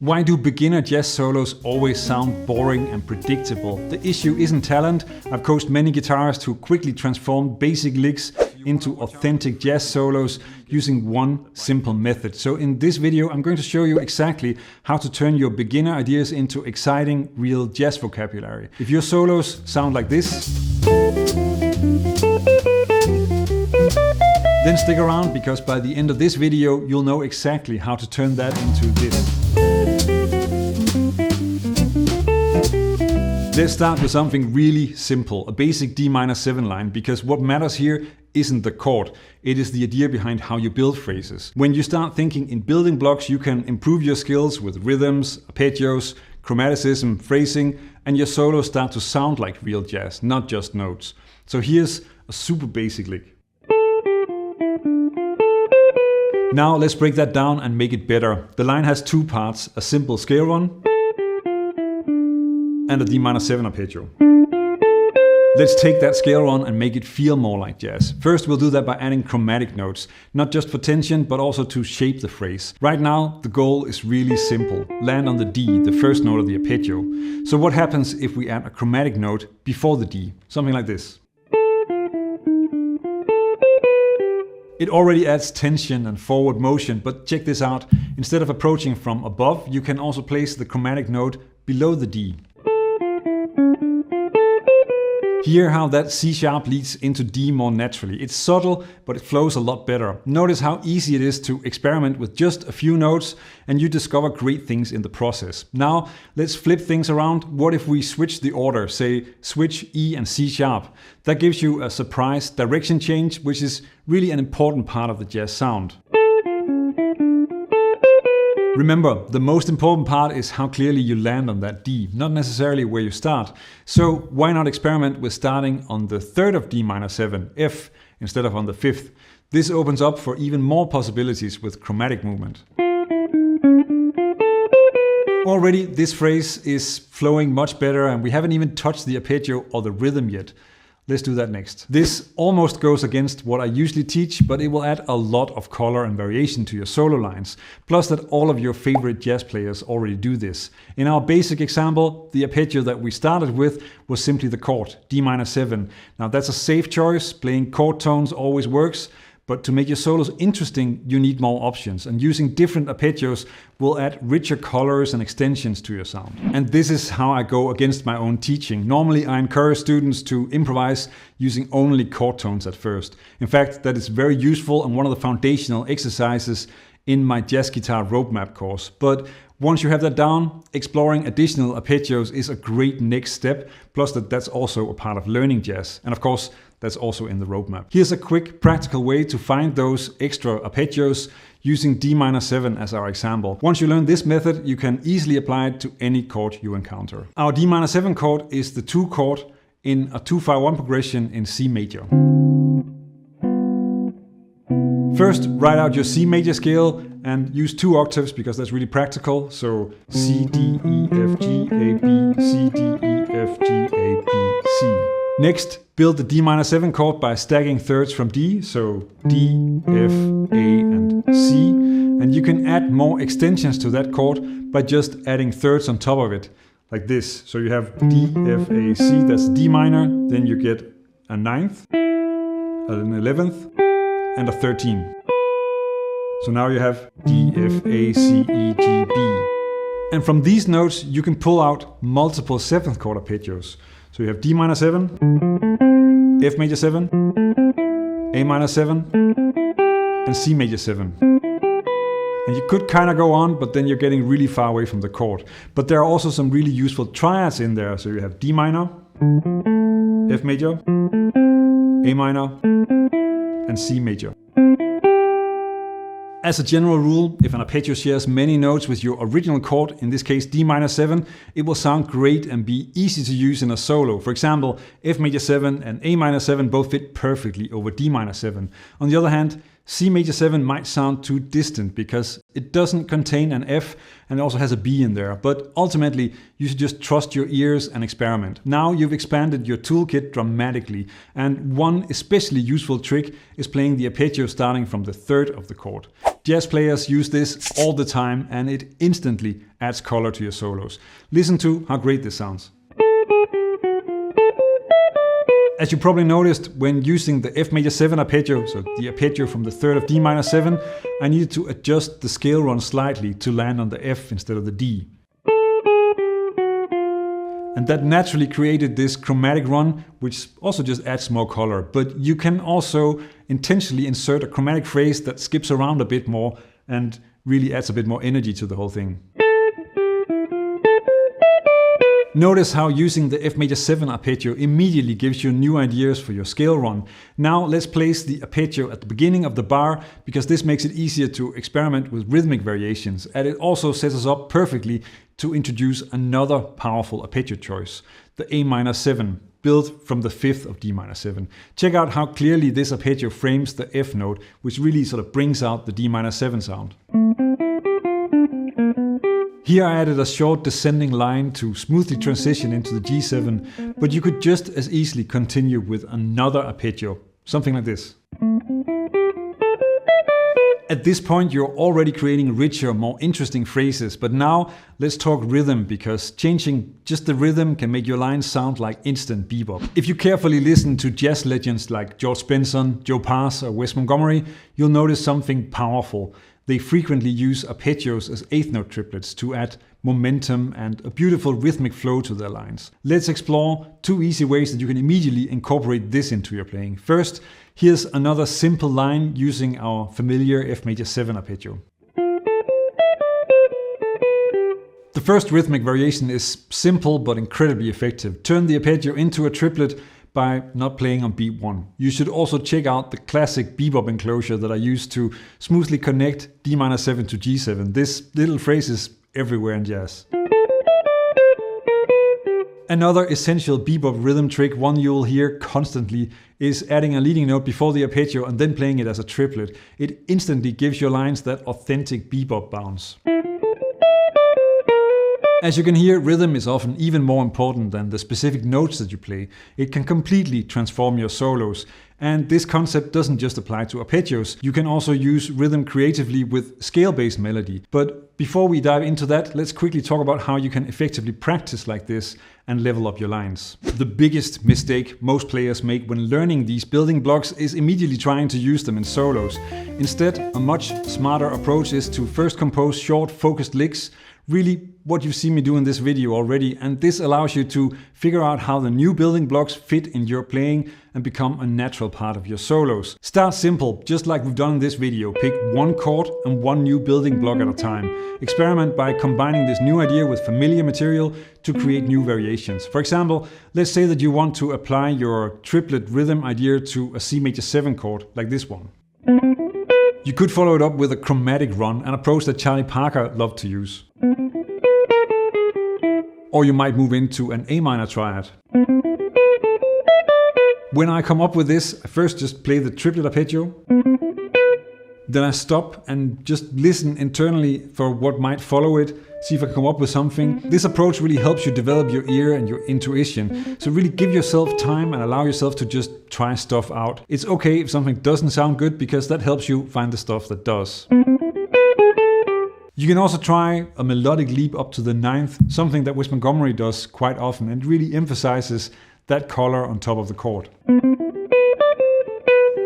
Why do beginner jazz solos always sound boring and predictable? The issue isn't talent. I've coached many guitarists who quickly transformed basic licks into authentic jazz solos using one simple method. So in this video, I'm going to show you exactly how to turn your beginner ideas into exciting, real jazz vocabulary. If your solos sound like this, then stick around, because by the end of this video, you'll know exactly how to turn that into this. Let's start with something really simple, a basic D-7 line, because what matters here isn't the chord, it is the idea behind how you build phrases. When you start thinking in building blocks, you can improve your skills with rhythms, arpeggios, chromaticism, phrasing, and your solos start to sound like real jazz, not just notes. So here's a super basic lick. Now let's break that down and make it better. The line has two parts, a simple scale run and a D-7 arpeggio. Let's take that scale run and make it feel more like jazz. First, we'll do that by adding chromatic notes, not just for tension, but also to shape the phrase. Right now, the goal is really simple. Land on the D, the first note of the arpeggio. So what happens if we add a chromatic note before the D? Something like this. It already adds tension and forward motion, but check this out. Instead of approaching from above, you can also place the chromatic note below the D. Hear how that C sharp leads into D more naturally. It's subtle, but it flows a lot better. Notice how easy it is to experiment with just a few notes, and you discover great things in the process. Now, let's flip things around. What if we switch the order, say switch E and C sharp? That gives you a surprise direction change, which is really an important part of the jazz sound. Remember, the most important part is how clearly you land on that D, not necessarily where you start. So why not experiment with starting on the third of D-7, F, instead of on the fifth? This opens up for even more possibilities with chromatic movement. Already this phrase is flowing much better, and we haven't even touched the arpeggio or the rhythm yet. Let's do that next. This almost goes against what I usually teach, but it will add a lot of color and variation to your solo lines. Plus that all of your favorite jazz players already do this. In our basic example, the arpeggio that we started with was simply the chord, D-7. Now that's a safe choice, playing chord tones always works, but to make your solos interesting, you need more options, and using different arpeggios will add richer colors and extensions to your sound. And this is how I go against my own teaching. Normally I encourage students to improvise using only chord tones at first. In fact, that is very useful and one of the foundational exercises in my jazz guitar roadmap course. But once you have that down, exploring additional arpeggios is a great next step, plus that's also a part of learning jazz. And of course, that's also in the roadmap. Here's a quick practical way to find those extra arpeggios using D-7 as our example. Once you learn this method, you can easily apply it to any chord you encounter. Our D-7 chord is the 2 chord in a 2-5-1 progression in C major. First, write out your C major scale and use 2 octaves because that's really practical. So C, D, E, F, G, A, B, C, D, E, F, G, A, B, C. Next, build the D-7 chord by stacking thirds from D, so D, F, A, and C. And you can add more extensions to that chord by just adding thirds on top of it, like this. So you have D, F, A, C, that's D minor, then you get a 9th, an 11th, and a 13. So now you have D, F, A, C, E, G, B. And from these notes, you can pull out multiple 7th chord arpeggios. So you have D-7, F major 7, A minor 7, and C major 7. And you could kind of go on, but then you're getting really far away from the chord. But there are also some really useful triads in there. So you have D minor, F major, A minor, and C major. As a general rule, if an arpeggio shares many notes with your original chord, in this case D-7, it will sound great and be easy to use in a solo. For example, F major 7 and A minor 7 both fit perfectly over D-7. On the other hand, C major 7 might sound too distant because it doesn't contain an F and it also has a B in there. But ultimately, you should just trust your ears and experiment. Now you've expanded your toolkit dramatically, and one especially useful trick is playing the arpeggio starting from the third of the chord. Jazz players use this all the time and it instantly adds color to your solos. Listen to how great this sounds. As you probably noticed, when using the F major 7 arpeggio, so the arpeggio from the 3rd of D minor 7, I needed to adjust the scale run slightly to land on the F instead of the D. And that naturally created this chromatic run, which also just adds more color. But you can also intentionally insert a chromatic phrase that skips around a bit more and really adds a bit more energy to the whole thing. Notice how using the F major 7 arpeggio immediately gives you new ideas for your scale run. Now let's place the arpeggio at the beginning of the bar, because this makes it easier to experiment with rhythmic variations, and it also sets us up perfectly to introduce another powerful arpeggio choice, the A minor 7, built from the 5th of D minor 7. Check out how clearly this arpeggio frames the F note, which really sort of brings out the D minor 7 sound. Here I added a short descending line to smoothly transition into the G7, but you could just as easily continue with another arpeggio, something like this. At this point you're already creating richer, more interesting phrases, but now let's talk rhythm, because changing just the rhythm can make your lines sound like instant bebop. If you carefully listen to jazz legends like George Benson, Joe Pass or Wes Montgomery, you'll notice something powerful. They frequently use arpeggios as 8th note triplets to add momentum and a beautiful rhythmic flow to their lines. Let's explore 2 easy ways that you can immediately incorporate this into your playing. First, here's another simple line using our familiar F major 7 arpeggio. The first rhythmic variation is simple but incredibly effective. Turn the arpeggio into a triplet by not playing on beat 1. You should also check out the classic bebop enclosure that I used to smoothly connect D minor 7 to G7. This little phrase is everywhere in jazz. Another essential bebop rhythm trick, one you'll hear constantly, is adding a leading note before the arpeggio and then playing it as a triplet. It instantly gives your lines that authentic bebop bounce. As you can hear, rhythm is often even more important than the specific notes that you play. It can completely transform your solos. And this concept doesn't just apply to arpeggios. You can also use rhythm creatively with scale-based melody. But before we dive into that, let's quickly talk about how you can effectively practice like this and level up your lines. The biggest mistake most players make when learning these building blocks is immediately trying to use them in solos. Instead, a much smarter approach is to first compose short, focused licks, really what you've seen me do in this video already, and this allows you to figure out how the new building blocks fit in your playing and become a natural part of your solos. Start simple, just like we've done in this video. Pick one chord and one new building block at a time. Experiment by combining this new idea with familiar material to create new variations. For example, let's say that you want to apply your triplet rhythm idea to a C major 7 chord, like this one. You could follow it up with a chromatic run, an approach that Charlie Parker loved to use. Or you might move into an A minor triad. When I come up with this, I first just play the triplet arpeggio. Then I stop and just listen internally for what might follow it, see if I can come up with something. This approach really helps you develop your ear and your intuition. So really give yourself time and allow yourself to just try stuff out. It's okay if something doesn't sound good, because that helps you find the stuff that does. You can also try a melodic leap up to the 9th, something that Wes Montgomery does quite often and really emphasizes that color on top of the chord.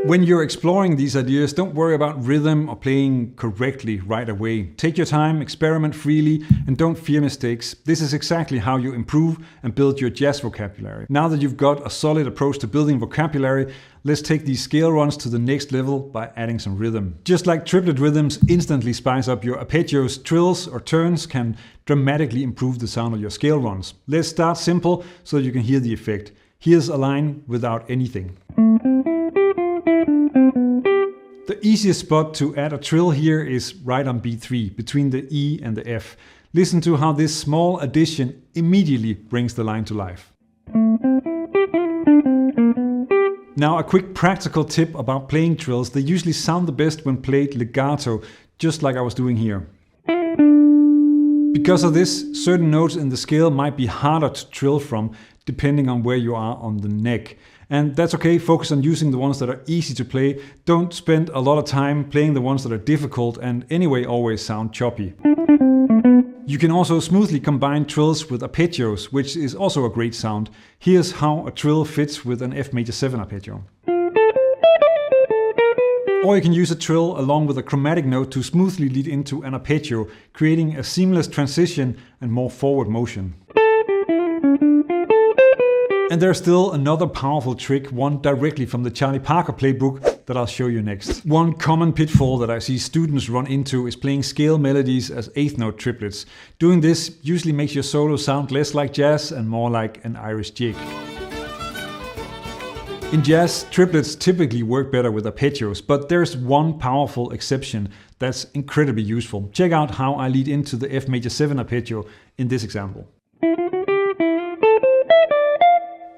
When you're exploring these ideas, don't worry about rhythm or playing correctly right away. Take your time, experiment freely, and don't fear mistakes. This is exactly how you improve and build your jazz vocabulary. Now that you've got a solid approach to building vocabulary, let's take these scale runs to the next level by adding some rhythm. Just like triplet rhythms instantly spice up your arpeggios, trills or turns can dramatically improve the sound of your scale runs. Let's start simple so that you can hear the effect. Here's a line without anything. The easiest spot to add a trill here is right on beat 3, between the E and the F. Listen to how this small addition immediately brings the line to life. Now a quick practical tip about playing trills. They usually sound the best when played legato, just like I was doing here. Because of this, certain notes in the scale might be harder to trill from, depending on where you are on the neck. And that's okay, focus on using the ones that are easy to play. Don't spend a lot of time playing the ones that are difficult and anyway always sound choppy. You can also smoothly combine trills with arpeggios, which is also a great sound. Here's how a trill fits with an F major 7 arpeggio. Or you can use a trill along with a chromatic note to smoothly lead into an arpeggio, creating a seamless transition and more forward motion. And there's still another powerful trick, one directly from the Charlie Parker playbook, that I'll show you next. One common pitfall that I see students run into is playing scale melodies as eighth note triplets. Doing this usually makes your solo sound less like jazz and more like an Irish jig. In jazz, triplets typically work better with arpeggios, but there's one powerful exception that's incredibly useful. Check out how I lead into the F major 7 arpeggio in this example.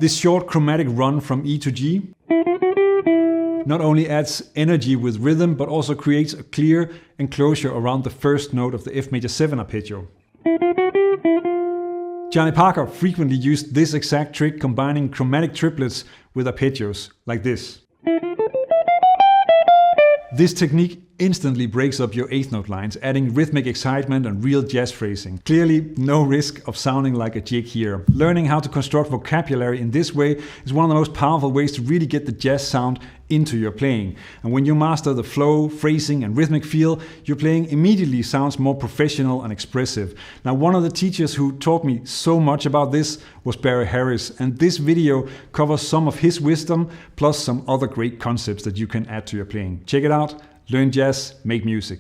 This short chromatic run from E to G not only adds energy with rhythm, but also creates a clear enclosure around the first note of the F major 7 arpeggio. Charlie Parker frequently used this exact trick, combining chromatic triplets with arpeggios, like this. This technique instantly breaks up your eighth note lines, adding rhythmic excitement and real jazz phrasing. Clearly, no risk of sounding like a jig here. Learning how to construct vocabulary in this way is one of the most powerful ways to really get the jazz sound into your playing. And when you master the flow, phrasing and rhythmic feel, your playing immediately sounds more professional and expressive. Now, one of the teachers who taught me so much about this was Barry Harris, and this video covers some of his wisdom plus some other great concepts that you can add to your playing. Check it out. Learn jazz, make music.